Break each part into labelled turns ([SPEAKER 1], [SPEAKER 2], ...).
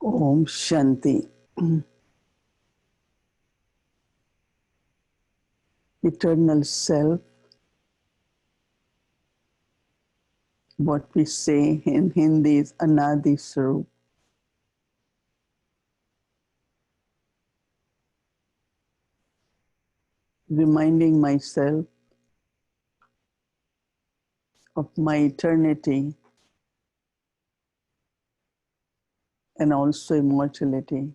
[SPEAKER 1] Om Shanti. Eternal Self, what we say in Hindi is Anadi Swarup. Reminding myself of my eternity and also immortality.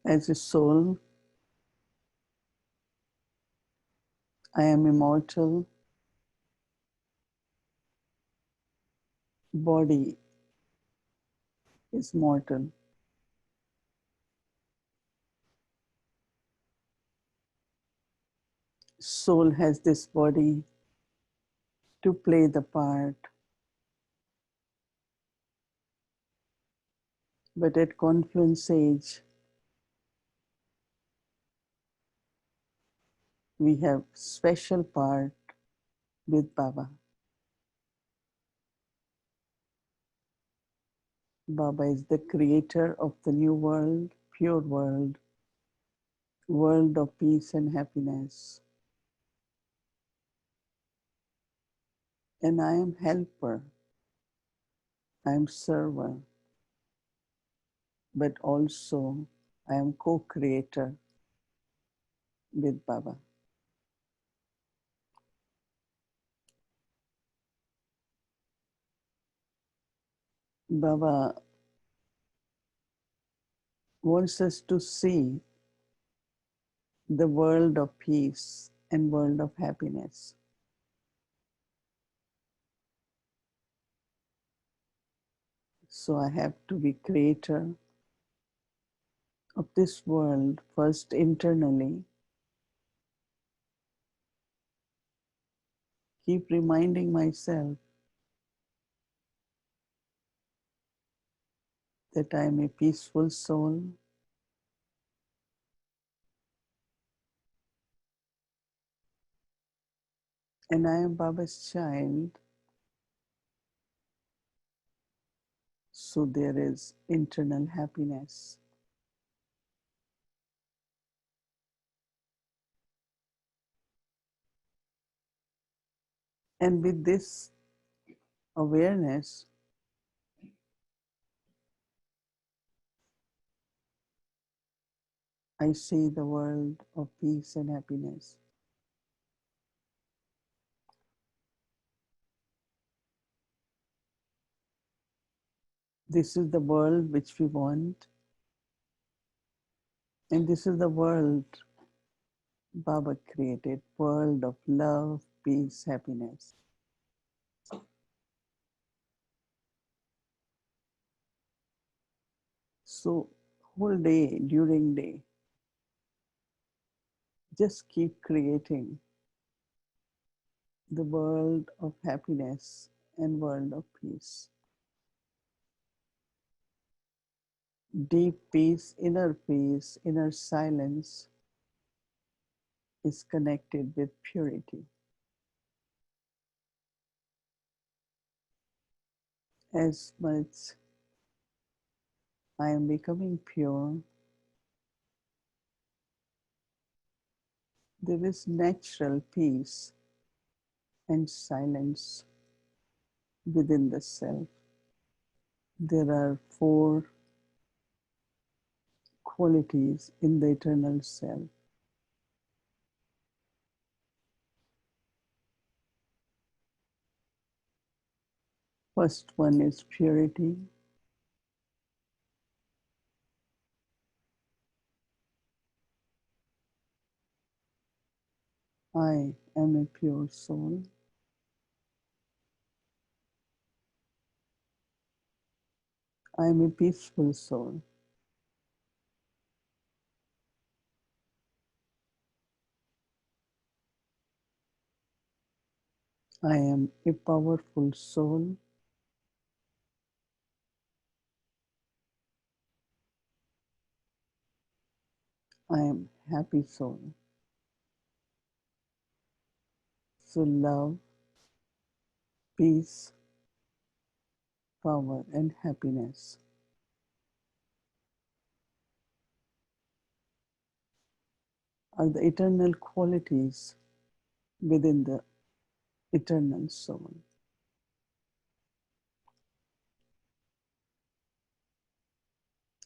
[SPEAKER 1] As a soul, I am immortal. Body is mortal. Soul has this body to play the part. But at confluence age, we have special part with Baba. Baba is the creator of the new world, pure world, world of peace and happiness. And I am helper, I am server, but also I am co-creator with Baba. Baba wants us to see the world of peace and world of happiness. So I have to be creator of this world first internally. Keep reminding myself that I am a peaceful soul and I am Baba's child. So there is internal happiness. And with this awareness, I see the world of peace and happiness. This is the world which we want, and this is the world Baba created, world of love, peace, happiness. So whole day, during day, just keep creating the world of happiness and world of peace. Deep peace, inner silence is connected with purity. As much I am becoming pure, there is natural peace and silence within the self. There are four qualities in the eternal self. First one is purity. I am a pure soul. I am a peaceful soul. I am a powerful soul. I am happy soul. So love, peace, power, and happiness are the eternal qualities within the eternal soul.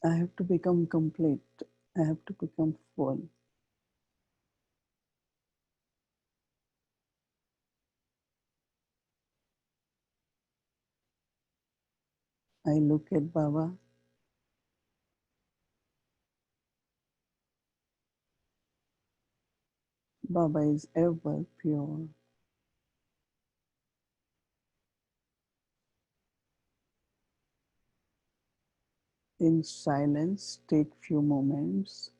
[SPEAKER 1] I have to become complete. I have to become full. I look at Baba. Baba is ever pure. In silence, take few moments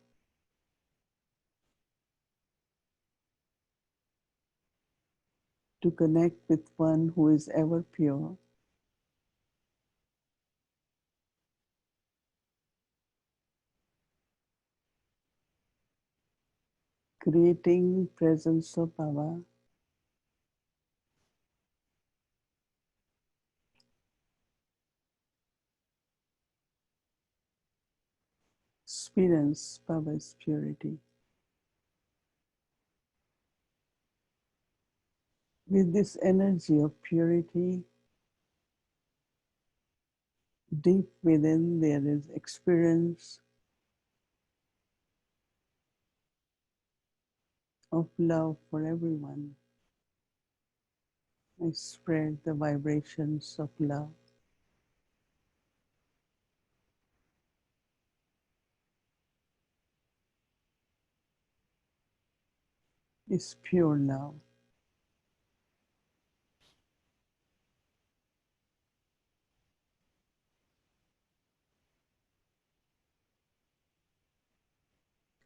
[SPEAKER 1] to connect with one who is ever pure, creating presence of Baba, experience Baba's purity. With this energy of purity, deep within there is experience of love for everyone. I spread the vibrations of love. It's pure love.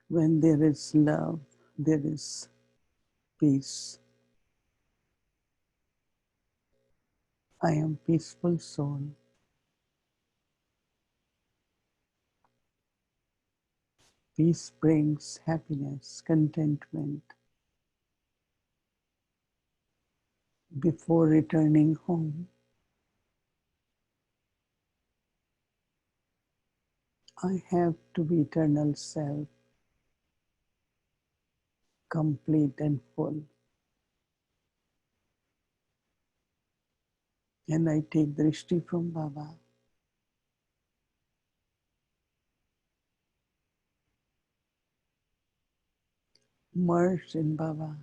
[SPEAKER 1] When there is love, there is peace. I am peaceful soul. Peace brings happiness, contentment. Before returning home, I have to be eternal self, complete and full. And I take drishti from Baba. Merge in Baba.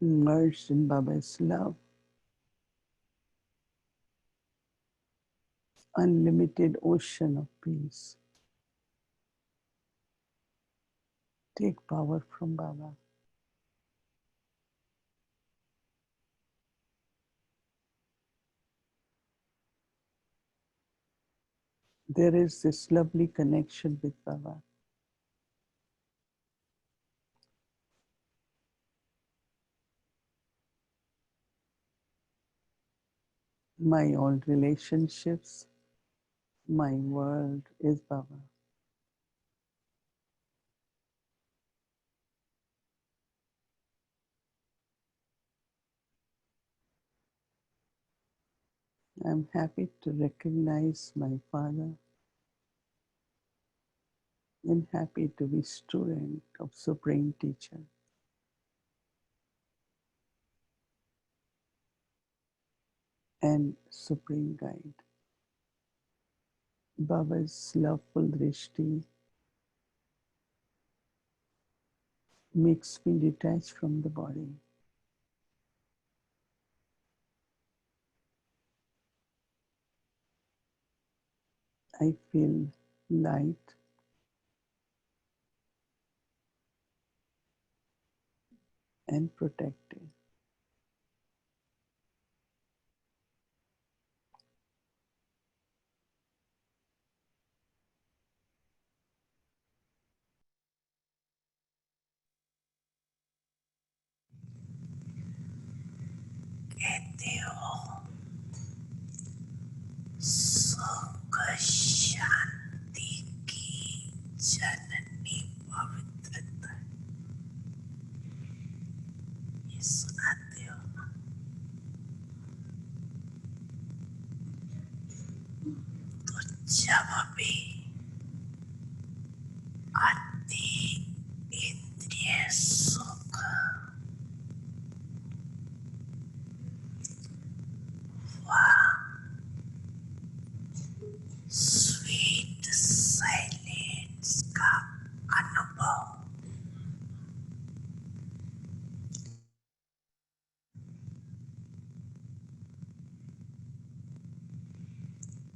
[SPEAKER 1] Merge in Baba's love. Unlimited ocean of peace. Take power from Baba. There is this lovely connection with Baba. My old relationships, my world is Baba. I'm happy to recognize my Father and happy to be student of Supreme Teacher and Supreme Guide. Baba's loveful drishti makes me detach from the body. I feel light and protected.
[SPEAKER 2] कहते हो सुख शांति की जननी पवित्रता ये सुना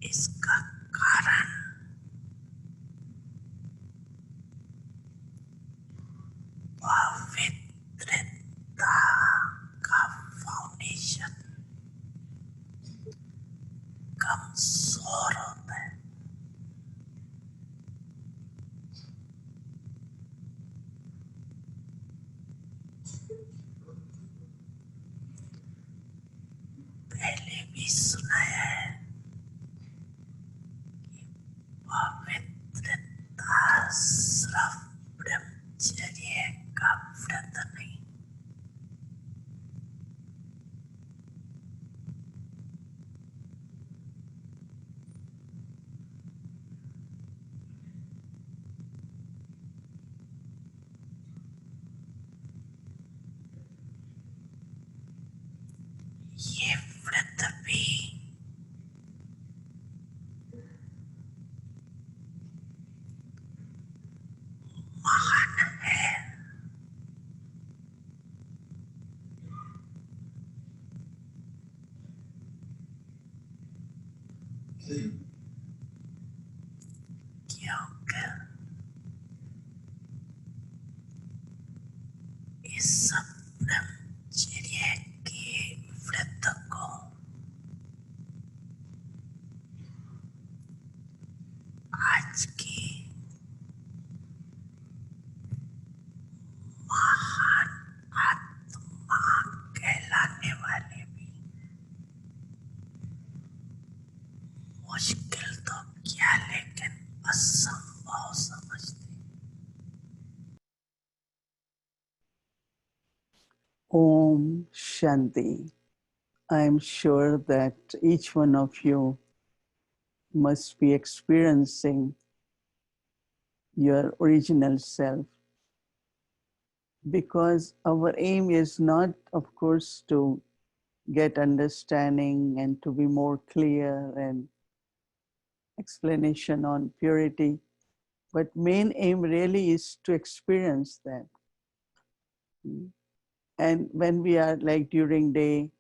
[SPEAKER 2] इसका कारण पवित्रता का फाउंडेशन कमजोर होता है। पहले भी सुनाया है, पवित्रता सिर्फ ब्रह्मचर्य का व्रत नहीं, ये व्रत भी महान है, क्योंकि इस ब्रह्मचर्य के व्रत को आज की महान आत्मा कहलाने वाले भी मुश्किल तो क्या लेकिन असंभव समझते।
[SPEAKER 1] Om Shanti. I am sure that each one of you must be experiencing your original self, because our aim is not, of course, to get understanding and to be more clear and explanation on purity, but main aim really is to experience that. And when we are like during day,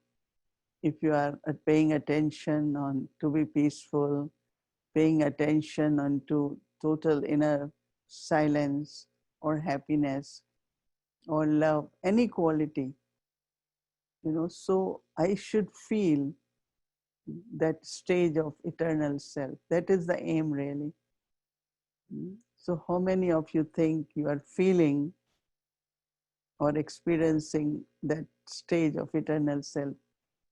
[SPEAKER 1] if you are paying attention on to be peaceful, paying attention on to total inner silence or happiness or love, any quality, so I should feel that stage of eternal self. That is the aim, really. So, how many of you think you are feeling or experiencing that stage of eternal self?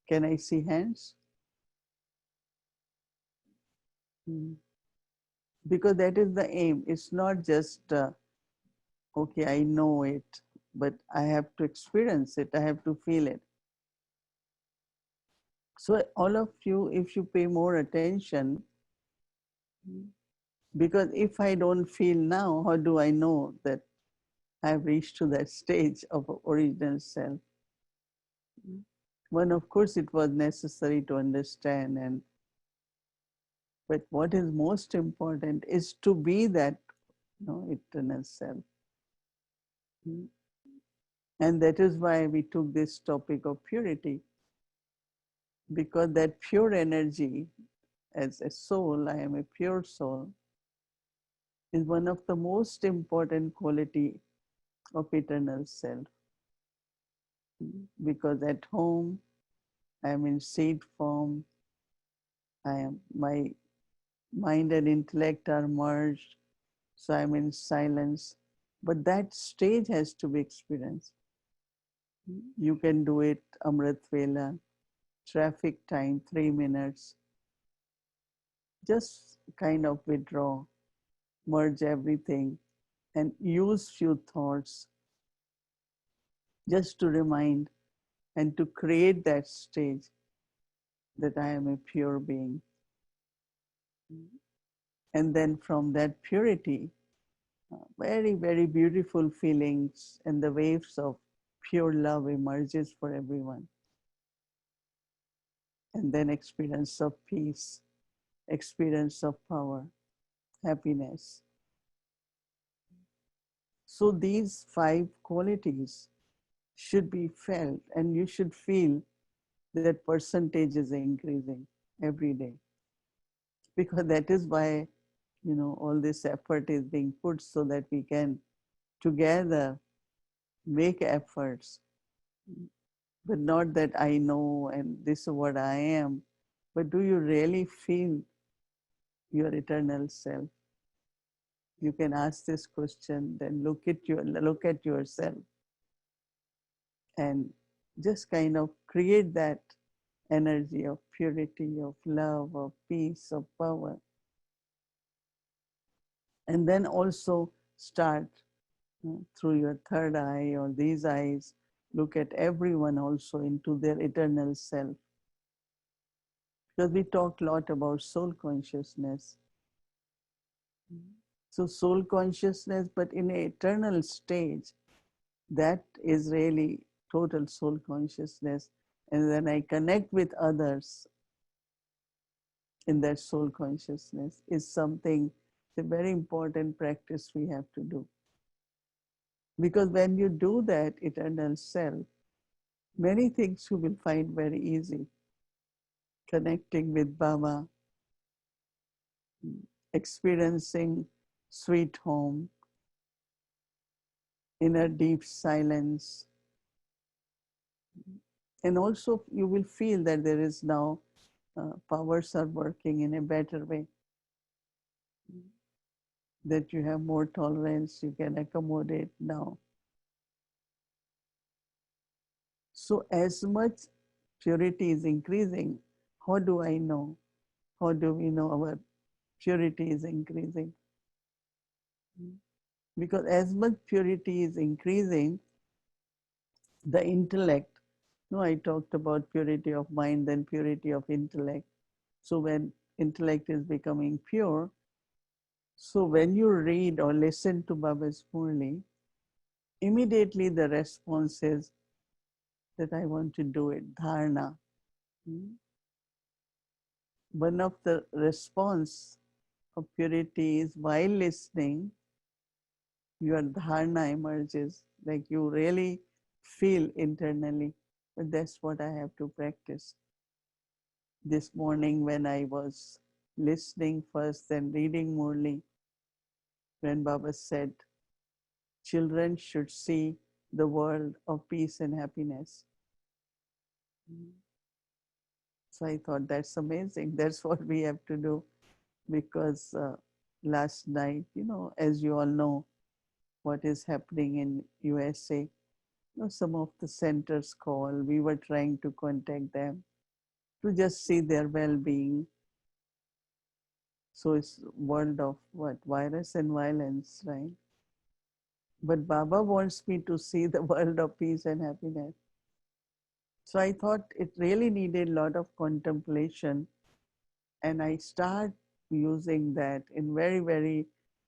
[SPEAKER 1] Can I see hands? Because that is the aim. It's not just, okay, I know it, but I have to experience it, I have to feel it. So, all of you, if you pay more attention, because if I don't feel now, how do I know that I've reached to that stage of original self? One, of course, it was necessary to understand, but what is most important is to be that eternal self. And that is why we took this topic of purity, because that pure energy, as a soul, I am a pure soul, is one of the most important quality of eternal self. Because at home, I am in seed form, my mind and intellect are merged, so I'm in silence. But that stage has to be experienced. You can do it Amrit Vela, traffic time, 3 minutes. Just kind of withdraw, merge everything, and use few thoughts just to remind and to create that stage that I am a pure being. And then from that purity, very, very beautiful feelings and the waves of pure love emerges for everyone. And then experience of peace, experience of power, happiness. So these 5 qualities should be felt, and you should feel that percentage is increasing every day. because that is why, all this effort is being put so that we can together make efforts, but not that I know and this is what I am, but do you really feel your eternal self? You can ask this question, then look at yourself and just kind of create that energy of purity, of love, of peace, of power. And then also start through your third eye or these eyes, look at everyone also into their eternal self. Because we talk a lot about soul consciousness. So soul consciousness, but in an eternal stage, that is really total soul consciousness. And then I connect with others in that soul consciousness is something, it's a very important practice we have to do. Because when you do that eternal self, many things you will find very easy. Connecting with Baba, experiencing sweet home, inner deep silence. And also you will feel that there is now powers are working in a better way, that you have more tolerance, you can accommodate now. So as much purity is increasing, how do I know? How do we know our purity is increasing? Because as much purity is increasing, the intellect, I talked about purity of mind, then purity of intellect. So when intellect is becoming pure, so when you read or listen to Baba's Murli, immediately the response is that I want to do it, dharana. One of the response of purity is while listening, your dharana emerges, like you really feel internally. But that's what I have to practice. This morning when I was listening first, then reading Murli, when Baba said, children should see the world of peace and happiness. So I thought that's amazing. That's what we have to do because last night, as you all know, what is happening in USA, some of the centers call. We were trying to contact them to just see their well-being. So it's world of what? Virus and violence, right? But Baba wants me to see the world of peace and happiness. So I thought it really needed a lot of contemplation. And I start using that in very, very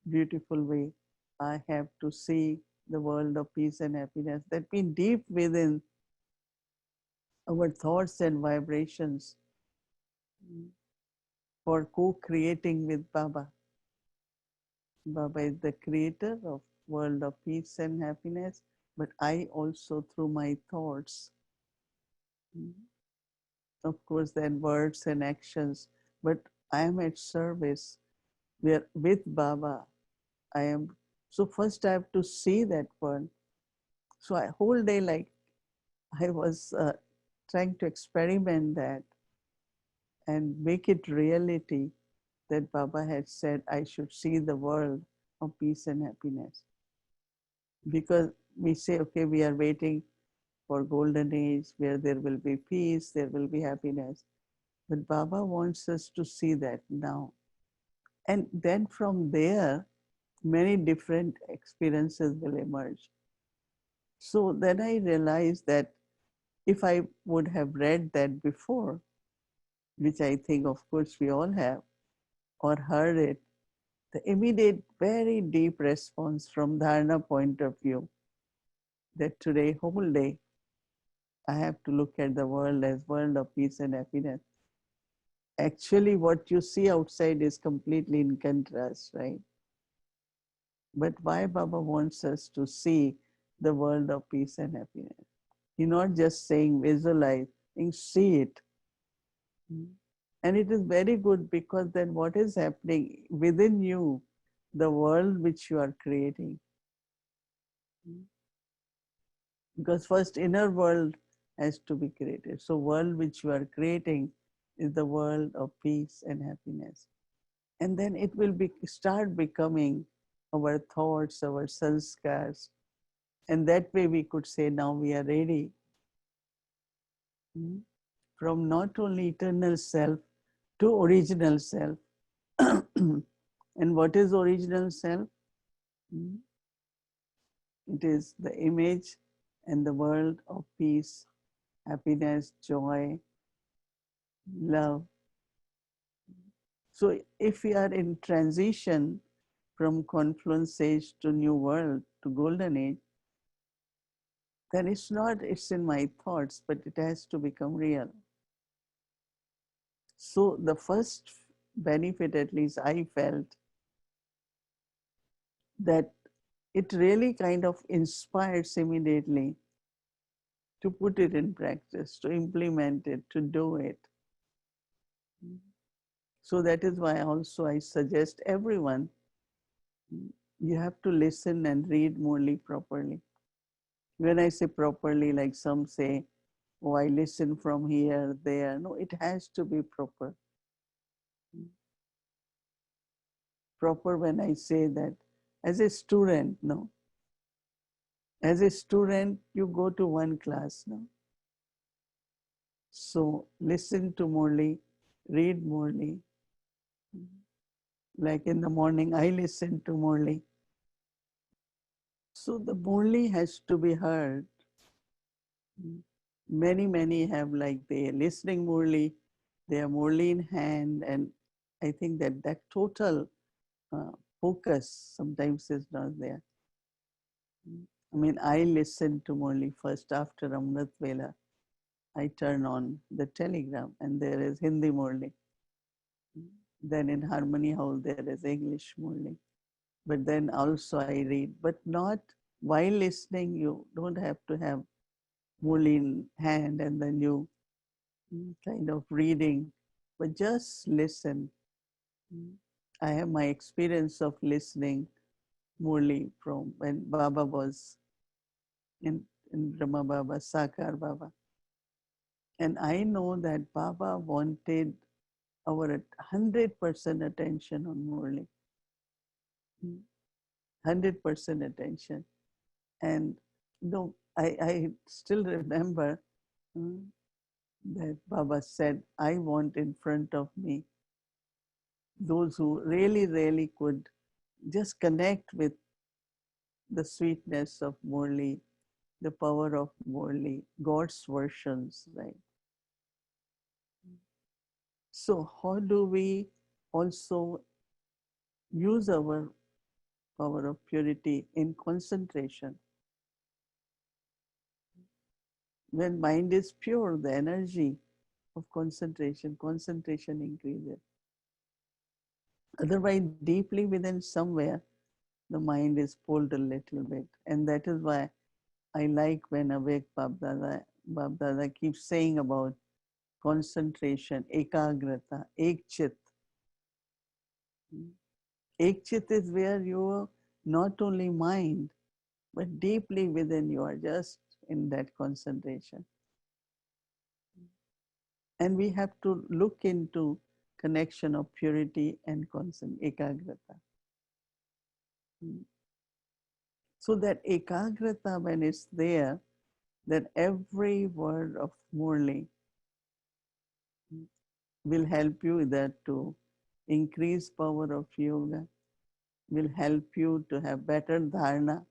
[SPEAKER 1] beautiful way. I have to see the world of peace and happiness. That means deep within our thoughts and vibrations for co-creating with Baba. Baba is the creator of world of peace and happiness, but I also through my thoughts, of course, then words and actions, but I am at service where with Baba I am. So first I have to see that world. So I whole day like I was trying to experiment that and make it reality that Baba had said I should see the world of peace and happiness. Because we say, okay, we are waiting for golden age where there will be peace, there will be happiness. But Baba wants us to see that now. And then from there, many different experiences will emerge. So then I realized that if I would have read that before, which I think of course we all have, or heard it, the immediate, very deep response from dharana point of view, that today, whole day, I have to look at the world as world of peace and happiness. Actually, what you see outside is completely in contrast, right? But why Baba wants us to see the world of peace and happiness? He's not just saying visualize, saying see it. And it is very good because then what is happening within you, the world which you are creating. Because first inner world has to be created. So world which you are creating is the world of peace and happiness. And then it will start becoming our thoughts, our sanskars. And that way we could say now we are ready, from not only eternal self to original self. And what is original self? It is the image and the world of peace, happiness, joy, love. So if we are in transition from confluence age to new world to golden age, then it's not it's in my thoughts, but it has to become real. So the first benefit, at least I felt, that it really kind of inspires immediately to put it in practice, to implement it, to do it. So that is why also I suggest everyone, you have to listen and read Murli properly. When I say properly, like some say, oh, I listen from here, there. No, it has to be proper. Proper when I say that. As a student, no. As a student, you go to one class, no. So listen to Murli, read Murli. Like in the morning, I listen to Murli. So the Murli has to be heard. Many have like the listening Murli, they are Murli in hand, and I think that that total uh, focus sometimes is not there. I mean, I listen to Murli first after Amrit Vela. I turn on the telegram and there is Hindi Murli. Then in Harmony Hall there is English Murli. But then also I read, but not while listening. You don't have to have Murli in hand and then you kind of reading, but just listen. I have my experience of listening Murli from when Baba was in Brahma Baba, Sakar Baba. And I know that Baba wanted our 100% attention on Murli, 100% attention. And no, I still remember that Baba said, I want in front of me those who really could just connect with the sweetness of Murli, the power of Murli, God's versions, right? So how do we also use our power of purity in concentration? When mind is pure, the energy of concentration increases. Otherwise, deeply within somewhere, the mind is pulled a little bit. And that is why I like when Avek Bab Dada keeps saying about concentration, ekagrata, ekchit. Ekchit is where you not only mind, but deeply within you are just in that concentration. And we have to look into connection of purity and ekagrata. So that ekagrata, when it's there, then every word of Murli will help you either to increase power of yoga, will help you to have better dharana.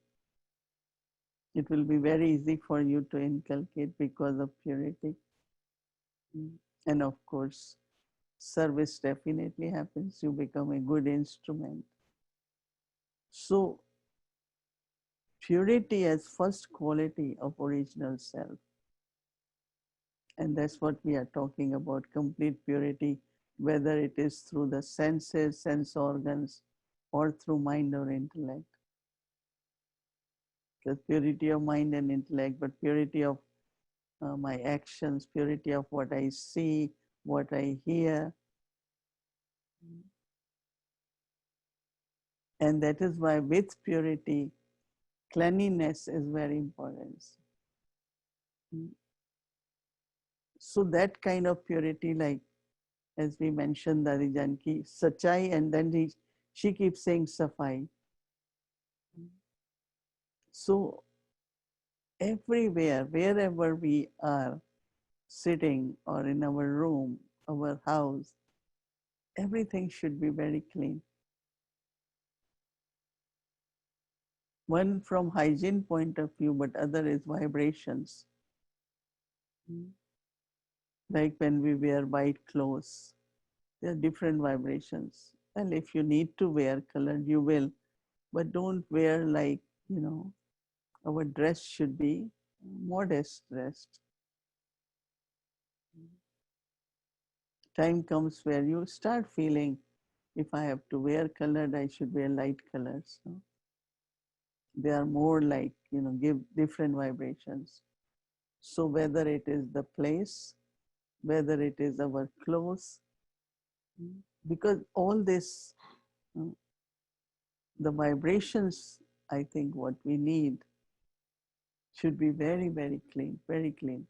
[SPEAKER 1] It will be very easy for you to inculcate because of purity. And of course, service definitely happens. You become a good instrument. So purity as first quality of original self. And that's what we are talking about, complete purity, whether it is through the senses, sense organs, or through mind or intellect. Because purity of mind and intellect, but purity of my actions, purity of what I see, what I hear, And that is why with purity, cleanliness is very important. So that kind of purity, like as we mentioned, Dadi Janki, Sachai, and then she keeps saying Safai. So everywhere, wherever we are sitting or in our room, our house, everything should be very clean. One from hygiene point of view, but other is vibrations. Like when we wear white clothes, there are different vibrations. Well, if you need to wear colored, you will, but don't wear like, you know, our dress should be modest dress. Time comes where you start feeling, if I have to wear colored, I should wear light colors. No? They are more like, you know, give different vibrations. So whether it is the place, whether it is our clothes, because all this, uh, the vibrations, I think what we need should be very, very clean, very clean.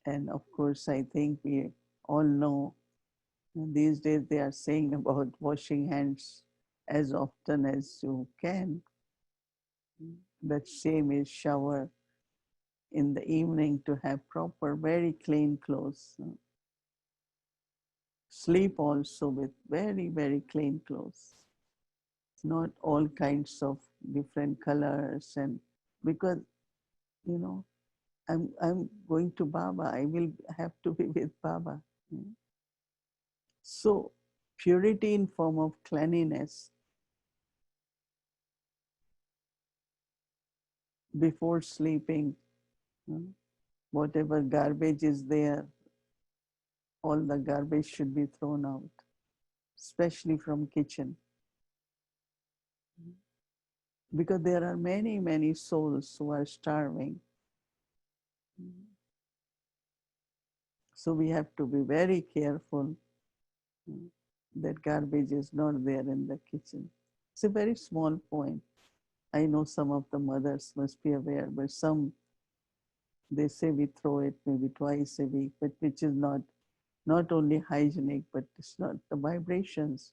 [SPEAKER 1] And of course, I think we all know these days they are saying about washing hands as often as you can. That same is shower in the evening to have proper, very clean clothes. Sleep also with very, very clean clothes. Not all kinds of different colors, and because you know I'm going to Baba, I will have to be with Baba. So purity in form of cleanliness before sleeping, whatever garbage is there, all the garbage should be thrown out, especially from kitchen. Because there are many, many souls who are starving. So we have to be very careful that garbage is not there in the kitchen. It's a very small point. I know some of the mothers must be aware, but some, they say we throw it maybe twice a week, but which is not only hygienic, but it's not the vibrations.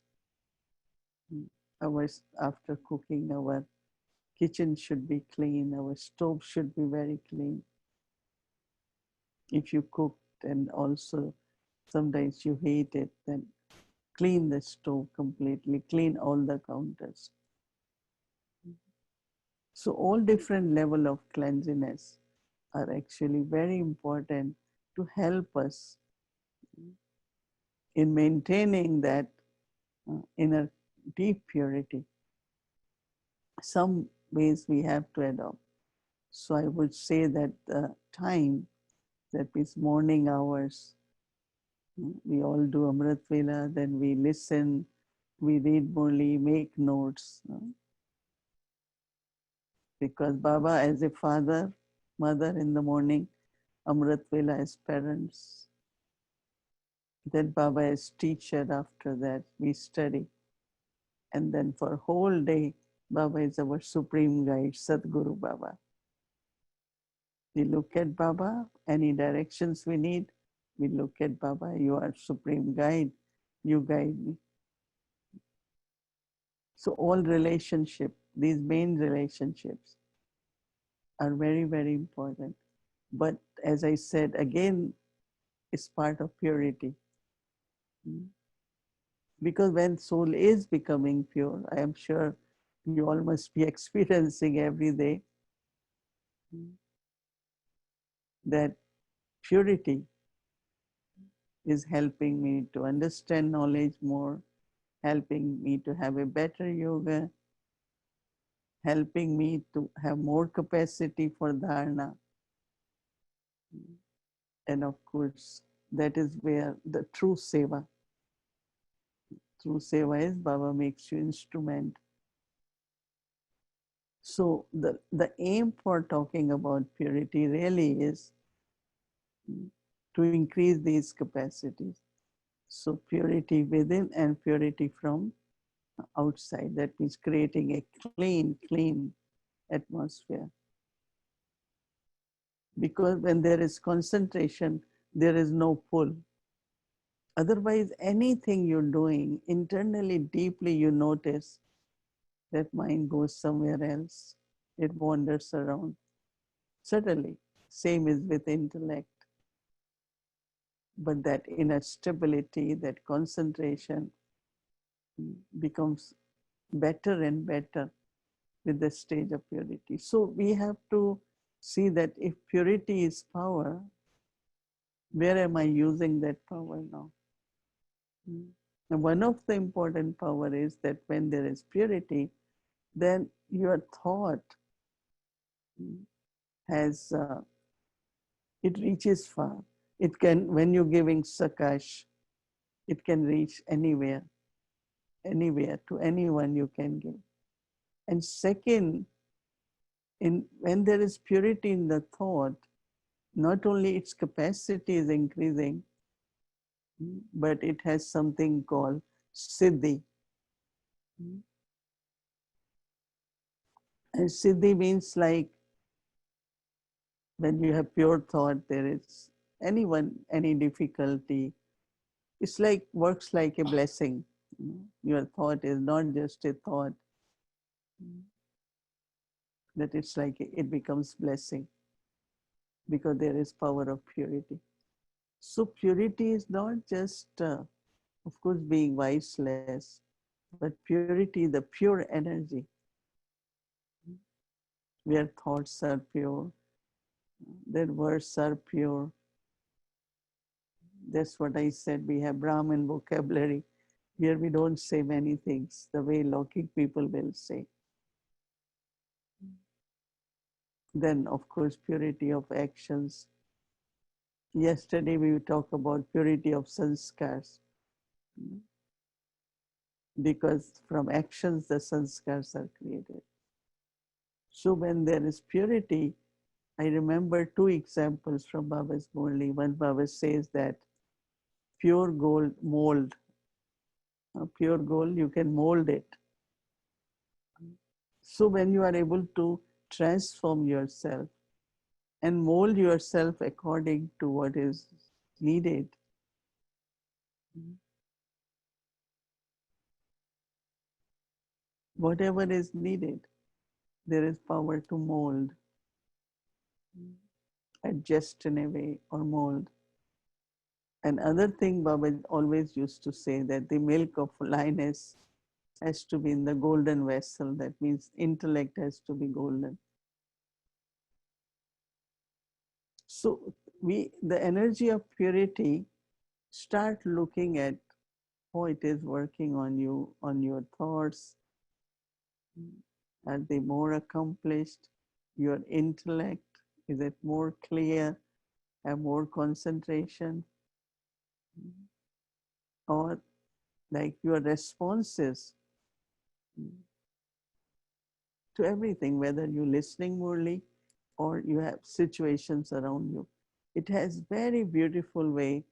[SPEAKER 1] Our, after cooking, our kitchen should be clean, our stove should be very clean. If you cooked and also sometimes you hate it, then clean the stove completely, clean all the counters. So all different level of cleanliness are actually very important to help us in maintaining that inner deep purity. Some ways we have to adopt. So I would say that the time, that means morning hours, we all do Amrit Vela, then we listen, we read Murli, make notes. Because Baba as a father, mother in the morning, Amrit Vela as parents, then Baba as teacher. After that we study, and then for whole day Baba is our supreme guide, Sadguru Baba. We look at Baba, any directions we need, we look at Baba, you are supreme guide, you guide me. So all relationship, these main relationships are very, very important. But as I said, again, it's part of purity. Because when soul is becoming pure, I am sure you all must be experiencing every day that purity is helping me to understand knowledge more, helping me to have a better yoga, helping me to have more capacity for dharana. And of course, that is where the true seva is Baba makes you instrument. So the aim for talking about purity really is to increase these capacities. So purity within and purity from outside. That means creating a clean atmosphere. Because when there is concentration, there is no pull. Otherwise, anything you're doing internally, deeply, you notice that mind goes somewhere else. It wanders around. Certainly, same is with intellect. But that inner stability, that concentration becomes better and better with the stage of purity. So we have to see that if purity is power, where am I using that power now? And one of the important power is that when there is purity, then your thought has it reaches far. It can, when you're giving sakash, it can reach anywhere to anyone you can give. And second, in when there is purity in the thought, not only its capacity is increasing, but it has something called siddhi. And siddhi means like when you have pure thought, there is anyone, any difficulty. It's like works like a blessing. Your thought is not just a thought, that it's like it becomes blessing because there is power of purity. So purity is not just, of course, being viceless, but purity, the pure energy, where thoughts are pure, their words are pure. That's what I said. We have Brahmin vocabulary. Here we don't say many things the way Lokik people will say. Then, of course, purity of actions. Yesterday we talked about purity of sanskars, because from actions the sanskars are created. So when there is purity, I remember two examples from Baba's Murli. One Baba says that pure gold mold, pure gold, you can mold it. So when you are able to transform yourself and mold yourself according to what is needed, whatever is needed, there is power to mold, adjust in a way, or mold. Another thing Baba always used to say, that the milk of lioness has to be in the golden vessel. That means intellect has to be golden. So the energy of purity, start looking at how it is working on you, on your thoughts. Are they more accomplished? Your intellect, is it more clear? Have more concentration? Or like your responses to everything, whether you're listening morely or you have situations around you. It has very beautiful way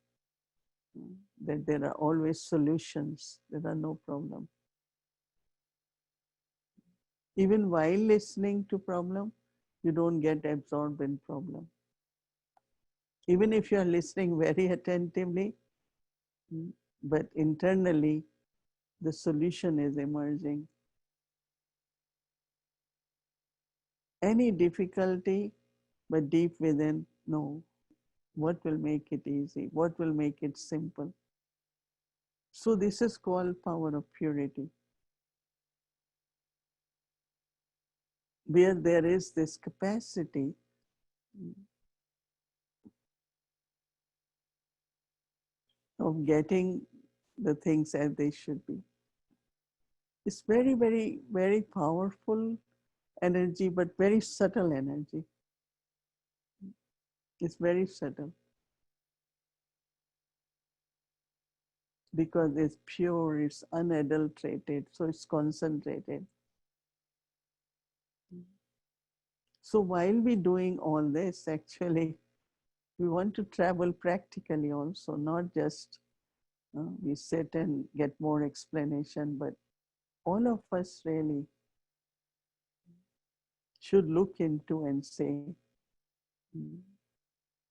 [SPEAKER 1] that there are always solutions. There are no problem. Even while listening to problem, you don't get absorbed in problem. Even if you are listening very attentively, but internally the solution is emerging. Any difficulty, but deep within, no. What will make it easy? What will make it simple? So this is called power of purity, where there is this capacity of getting the things as they should be. It's very powerful energy, but very subtle energy. It's very subtle because it's pure, it's unadulterated, so it's concentrated. So while we're doing all this, actually, we want to travel practically also, not just We sit and get more explanation, but all of us really should look into and say, mm,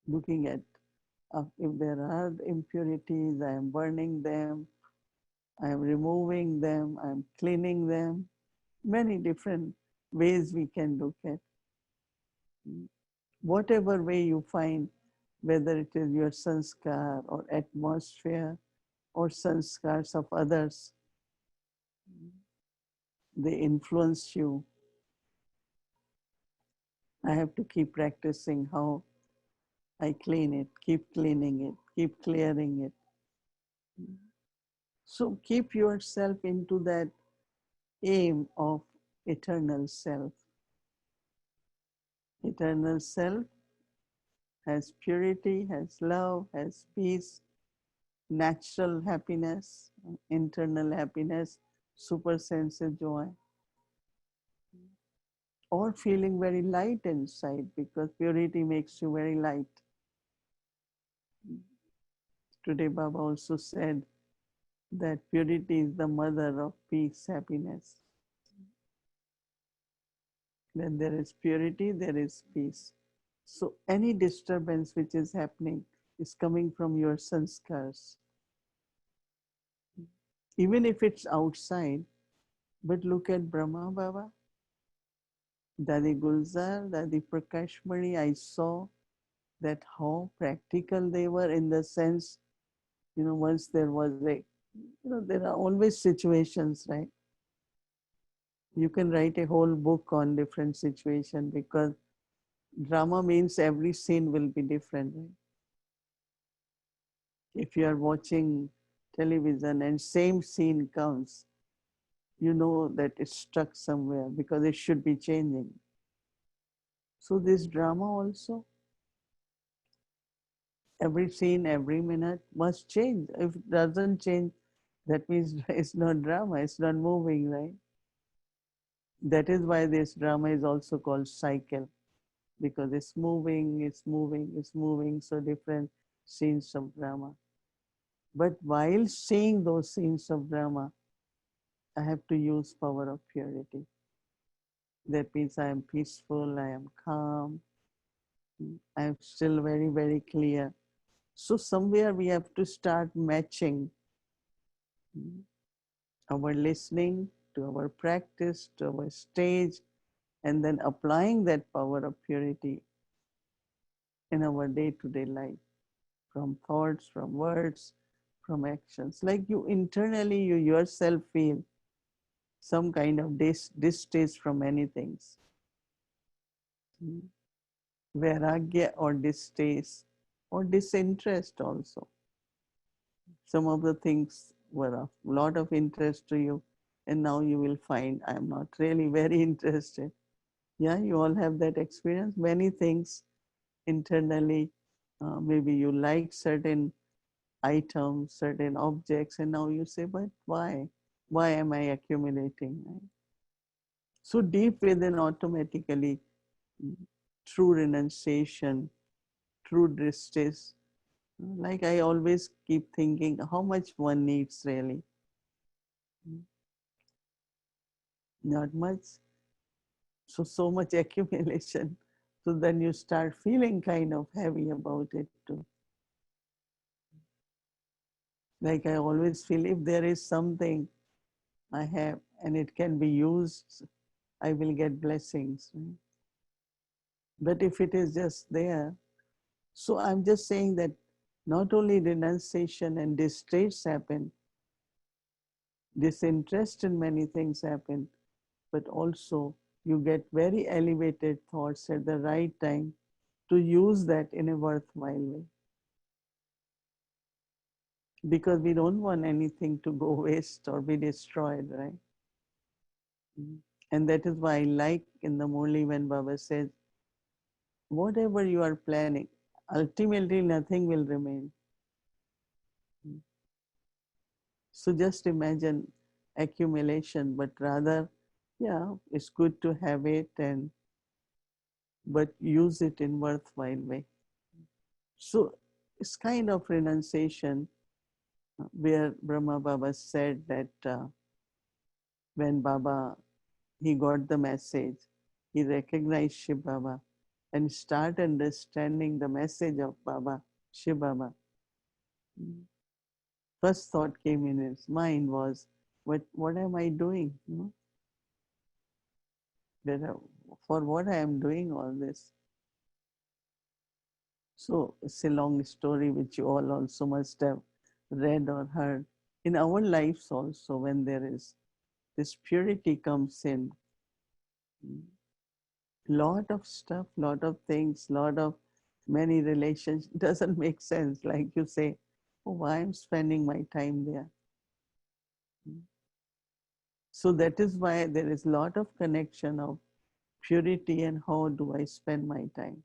[SPEAKER 1] looking at if there are impurities, I am burning them, I am removing them, I am cleaning them. Many different ways we can look at. Whatever way you find, whether it is your sanskar or atmosphere or sanskars of others, they influence you. I have to keep practicing how I clean it, keep cleaning it, keep clearing it. So keep yourself into that aim of eternal self. Eternal self has purity, has love, has peace, natural happiness, internal happiness, super sense of joy, or feeling very light inside because purity makes you very light. Today, Baba also said that purity is the mother of peace, happiness. When there is purity, there is peace. So, any disturbance which is happening is coming from your sanskars, even if it's outside. But look at Brahma Baba, Dadi Gulzar, Dadi Prakashmani. I saw that how practical they were in the sense, once there was there are always situations, right? You can write a whole book on different situation because drama means every scene will be different, right? If you are watching television and same scene comes, you know that it's stuck somewhere because it should be changing. So this drama also, every scene, every minute must change. If it doesn't change, that means it's not drama, it's not moving, right? That is why this drama is also called cycle, because it's moving, it's moving, it's moving, so different scenes of drama. But while seeing those scenes of drama, I have to use power of purity. That means I am peaceful, I am calm, I am still very, very clear. So somewhere we have to start matching our listening to our practice, to our stage, and then applying that power of purity in our day-to-day life, from thoughts, from words, from actions. Like you internally, you yourself feel some kind of distaste from many things. Vairagya or distaste or disinterest also. Some of the things were of lot of interest to you, and now you will find I'm not really very interested. Yeah, you all have that experience. Many things internally, maybe you like certain items, certain objects, and now you say, but why? Why am I accumulating? Right? So deep within automatically, true renunciation, true distress. Like I always keep thinking how much one needs really. Not much. So much accumulation. So then you start feeling kind of heavy about it too. Like I always feel if there is something I have and it can be used, I will get blessings. Right? But if it is just there, so I'm just saying that not only renunciation and distress happen, disinterest in many things happen, but also you get very elevated thoughts at the right time to use that in a worthwhile way. Because we don't want anything to go waste or be destroyed, right? And that is why I like in the Murli when Baba says, whatever you are planning, ultimately nothing will remain. So just imagine accumulation, but rather, yeah, it's good to have it and but use it in worthwhile way. So it's kind of renunciation where Brahma Baba said that when Baba he got the message, he recognized Shiv Baba and start understanding the message of Baba, Shiv Baba. First thought came in his mind was, what am I doing? For what I am doing all this? So it's a long story which you all also must have read or heard. In our lives also, when there is this purity comes in, lot of stuff, lot of things, lot of many relations doesn't make sense. Like you say, oh, why I'm spending my time there? So that is why there is a lot of connection of purity and how do I spend my time.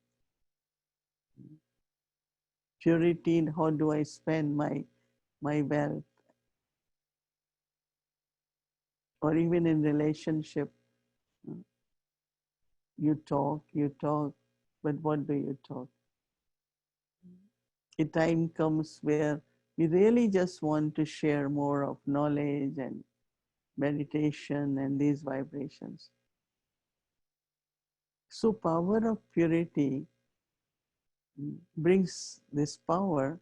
[SPEAKER 1] Purity and how do I spend my wealth, or even in relationship, you talk, but what do you talk? A time comes where we really just want to share more of knowledge and meditation and these vibrations. So power of purity brings this power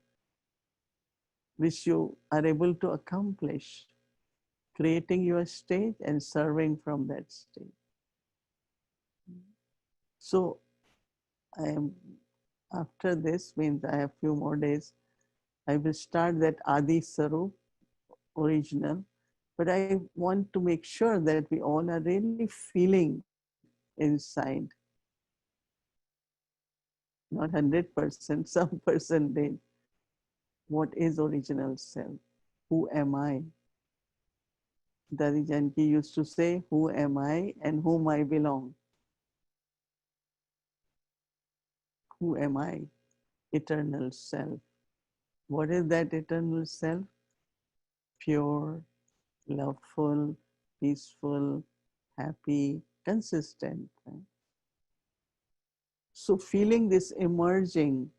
[SPEAKER 1] which you are able to accomplish, creating your stage and serving from that stage. So I am after this means I have few more days. I will start that Adi Sarup original, but I want to make sure that we all are really feeling inside, not 100%, some percentage. What is original self? Who am I? Dadi Janki used to say, who am I and whom I belong? Who am I? Eternal self. What is that eternal self? Pure, loveful, peaceful, happy, consistent. Right? So feeling this emerging,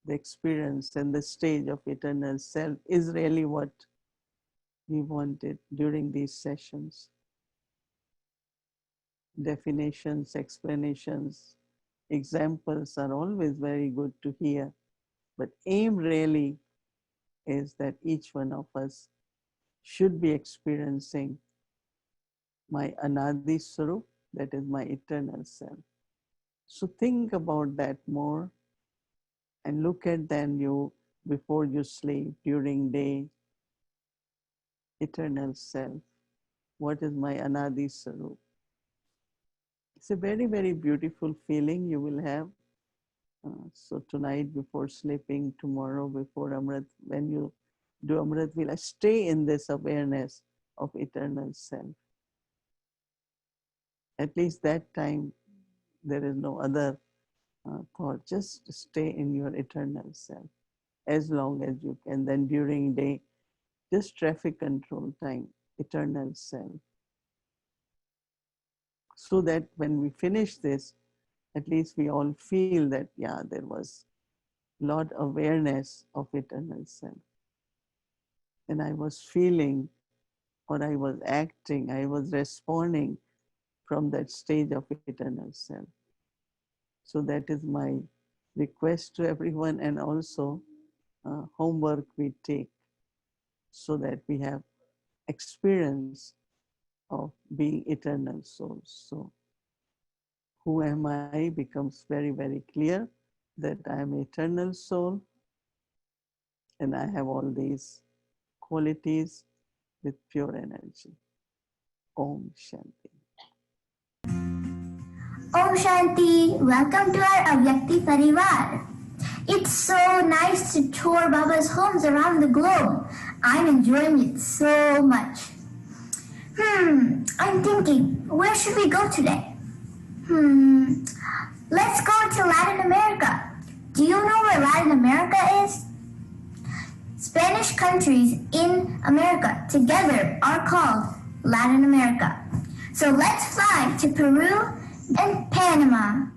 [SPEAKER 1] the experience and the stage of eternal self is really what we wanted during these sessions. Definitions, explanations, examples are always very good to hear, but aim really is that each one of us should be experiencing my Anadi Swarup, that is my eternal self. So think about that more and look at then you before you sleep, during day, eternal self. What is my Anadi Swarup? It's a very, very beautiful feeling you will have. So tonight before sleeping, tomorrow before Amrit, when you do Amrit Vila, stay in this awareness of eternal self. At least that time, there is no other thought. Just stay in your eternal self as long as you can. Then during day, just traffic control time, eternal self. So that when we finish this, at least we all feel that, yeah, there was lot awareness of eternal self. And I was feeling, or I was acting, I was responding from that stage of eternal self. So that is my request to everyone, and also homework we take so that we have experience of being eternal souls. So who am I becomes very, very clear that I am eternal soul and I have all these qualities with pure energy. Om Shanti.
[SPEAKER 3] Om Shanti, welcome to our Avyakti Parivar. It's so nice to tour Baba's homes around the globe. I'm enjoying it so much. I'm thinking, where should we go today? Let's go to Latin America. Do you know where Latin America is? Spanish countries in America together are called Latin America. So let's fly to Peru and Panama.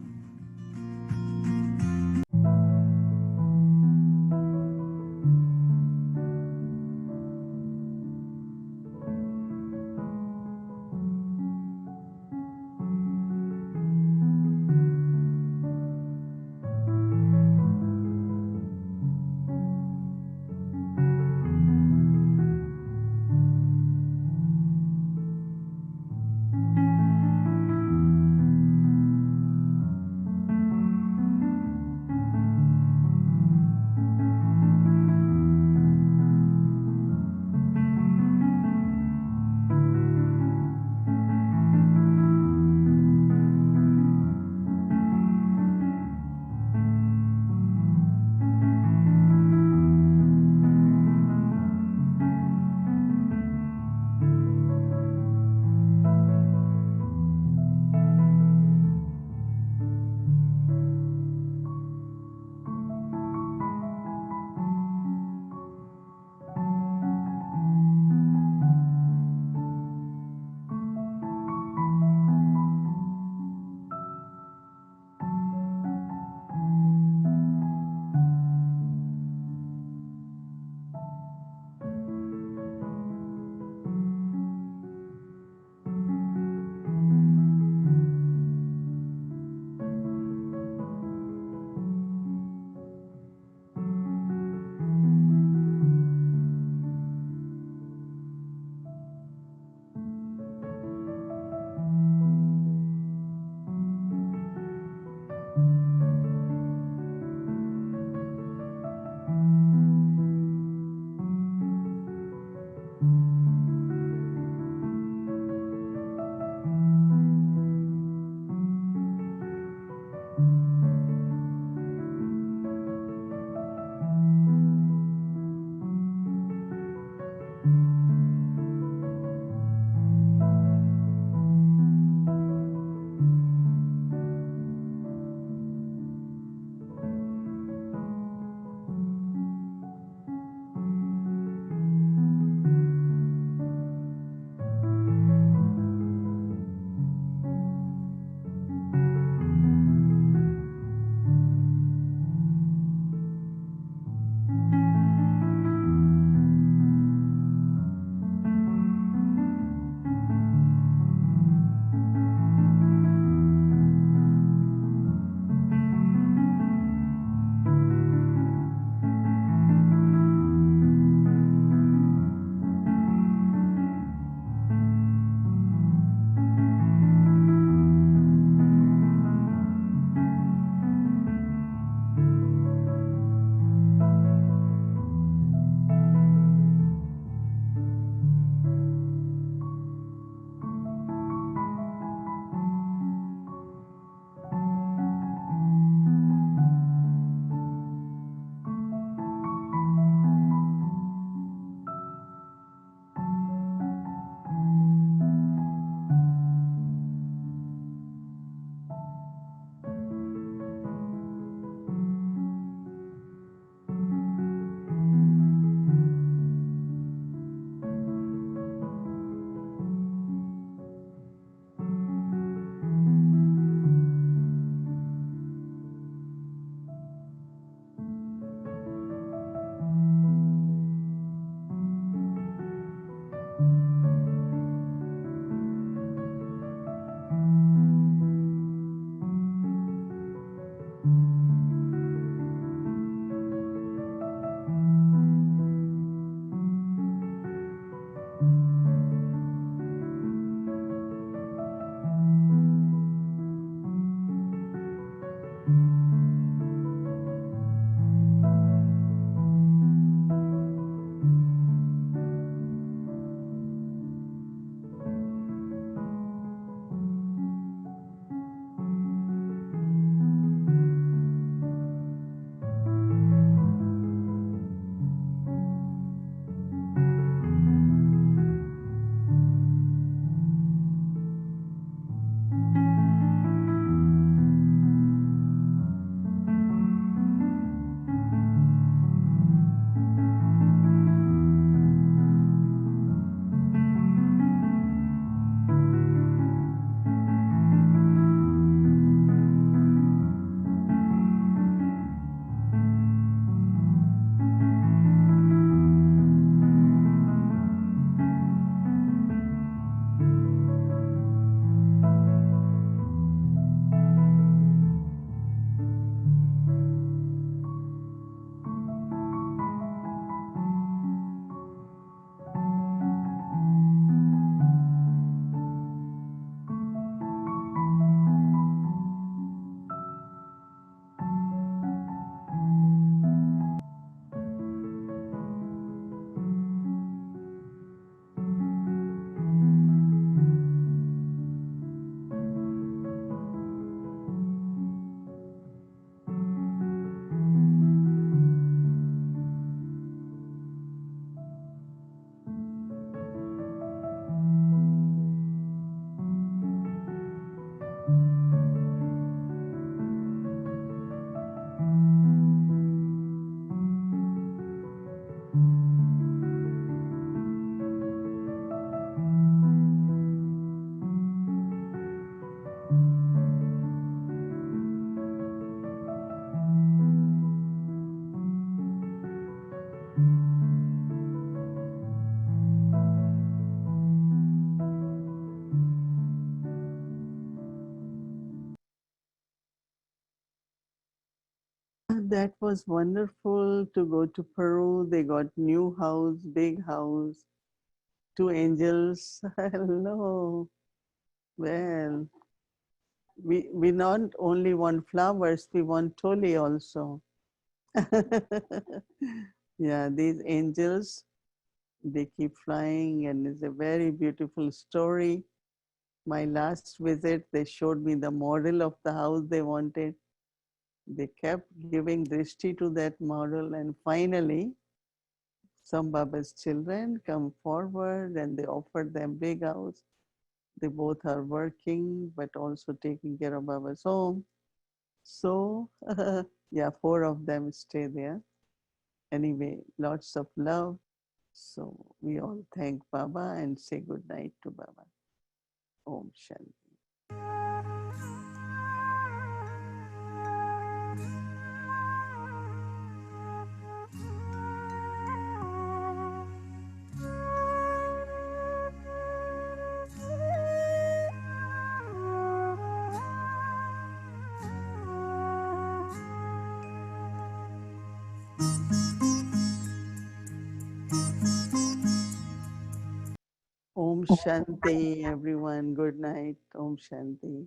[SPEAKER 1] That was wonderful to go to Peru. They got new house, big house, two angels. Hello. Well, we not only want flowers, we want Toli also. Yeah, these angels, they keep flying and it's a very beautiful story. My last visit, they showed me the model of the house they wanted. They kept giving drishti to that model, and finally some Baba's children come forward and they offered them big house. They both are working but also taking care of Baba's home. So yeah, four of them stay there. Anyway, lots of love. So we all thank Baba and say good night to Baba. Om Shanti. Om Shanti, everyone. Good night. Om Shanti.